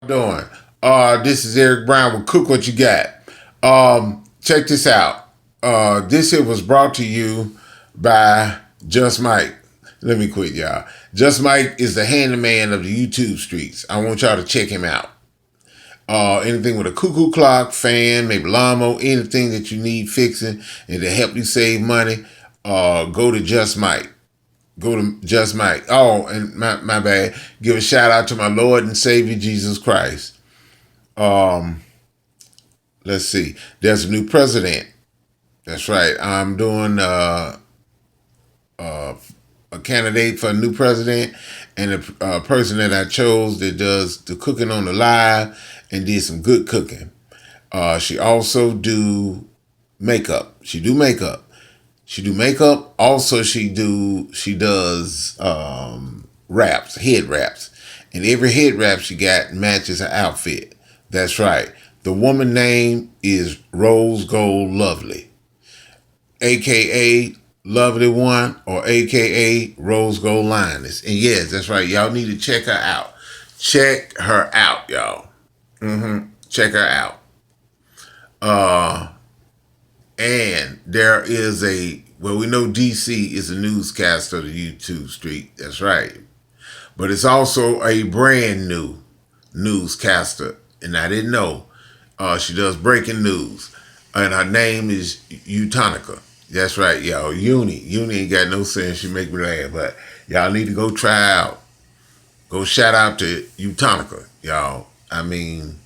Doing? This is Eric Brown with Cook What You Got. Check this out. This here was brought to you by Just Mike. Let me quit, y'all. Just Mike is the handyman of the YouTube streets. I want y'all to check him out. Anything with a cuckoo clock, fan, maybe lawnmower, anything that you need fixing and to help you save money, go to Just Mike. Go to Just Mike. Oh, and my bad. Give a shout out to my Lord and Savior Jesus Christ. Um, let's see. There's a new president. That's right. I'm doing uh, a candidate for a new president, and a person that I chose that does the cooking on the live and did some good cooking. She also do makeup. She do makeup. She do makeup. Also, she does wraps, head wraps, and every head wrap she got matches her outfit. That's right. The woman name is Rose Gold Lovely, aka Lovely One, or aka Rose Gold Lioness. And yes, that's right. Y'all need to check her out. Check her out, y'all. Check her out. Uh, And there is we know DC is a newscaster of the YouTube street. That's right. But it's also a brand new newscaster. And I didn't know. She does breaking news. And her name is Utonica. That's right, y'all. Uni ain't got no sense. She make me laugh. But y'all need to go try out. Go shout out to Utonica, y'all. I mean,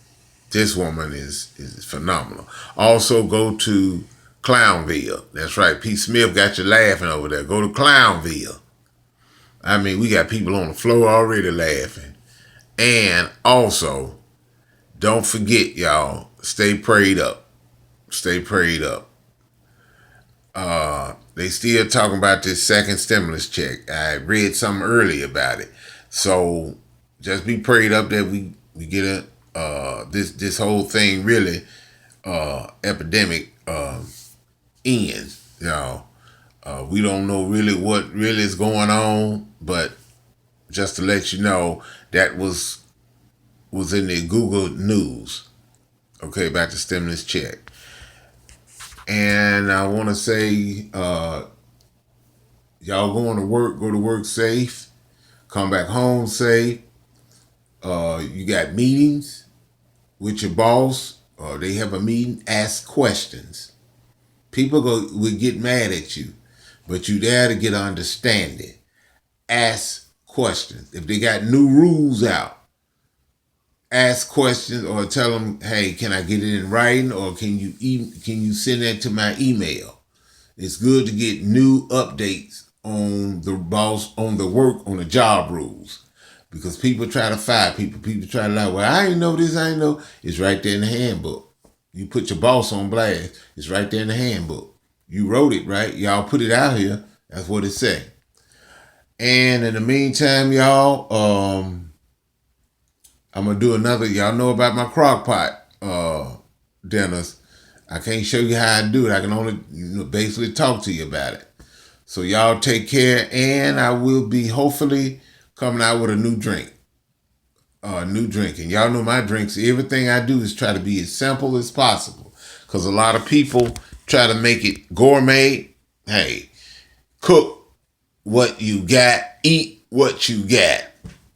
this woman is phenomenal. Also, go to Clownville. That's right. Pete Smith got you laughing over there. Go to Clownville. I mean, we got people on the floor already laughing. And also, don't forget, y'all, stay prayed up. Stay prayed up. They still talking about this second stimulus check. I read something early about it. So just be prayed up that we get this whole thing really epidemic ends. Y'all, we don't know really what really is going on, but just to let you know, that was in the Google News. Okay, about the stimulus check. And I want to say, y'all going to work, go to work safe, come back home safe. You got meetings with your boss, or they have a meeting, ask questions. People will get mad at you, but you there to get understanding. Ask questions. If they got new rules out, ask questions or tell them, hey, can I get it in writing, or can you send that to my email? It's good to get new updates on the boss, on the work, on the job rules. Because people try to fire people. People try to lie. Well, I ain't know this, I ain't know. It's right there in the handbook. You put your boss on blast. It's right there in the handbook. You wrote it, right? Y'all put it out here. That's what it say. And in the meantime, y'all, I'm gonna do another. Y'all know about my crock pot dinners. I can't show you how I do it. I can only basically talk to you about it. So y'all take care, and I will be hopefully coming out with a new drink. New drink. And y'all know my drinks, everything I do is try to be as simple as possible. Because a lot of people try to make it gourmet. Hey, cook what you got, eat what you got.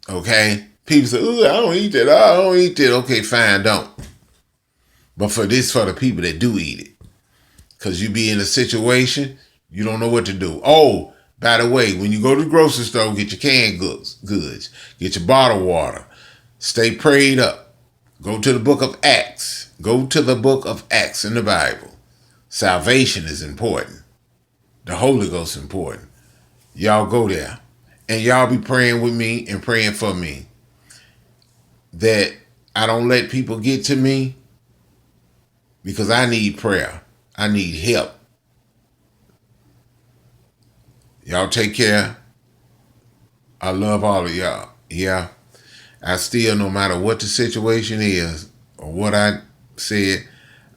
Okay? People say, ooh, I don't eat that. I don't eat that. Okay, fine, don't. But for the people that do eat it. Because you be in a situation, you don't know what to do. Oh, by the way, when you go to the grocery store, get your canned goods. Get your bottled water. Stay prayed up. Go to the book of Acts. Go to the book of Acts in the Bible. Salvation is important. The Holy Ghost is important. Y'all go there. And y'all be praying with me and praying for me that I don't let people get to me, because I need prayer. I need help. Y'all take care. I love all of y'all. Yeah. I still, no matter what the situation is or what I said,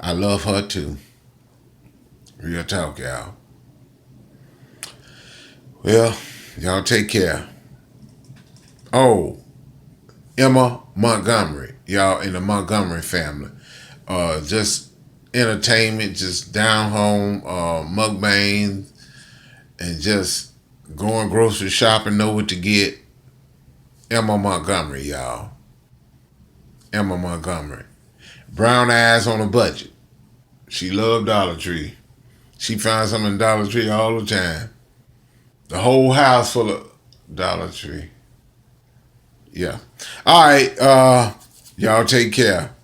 I love her too. Real talk, y'all. Well, y'all take care. Oh, Emma Montgomery. y'all, in the Montgomery family. Just entertainment, just down home, mukbang, and just going grocery shopping, know what to get. Emma Montgomery, y'all. Emma Montgomery. Brown eyes on a budget. She loved Dollar Tree. She finds something in Dollar Tree all the time. The whole house full of Dollar Tree. Yeah. All right. Y'all take care.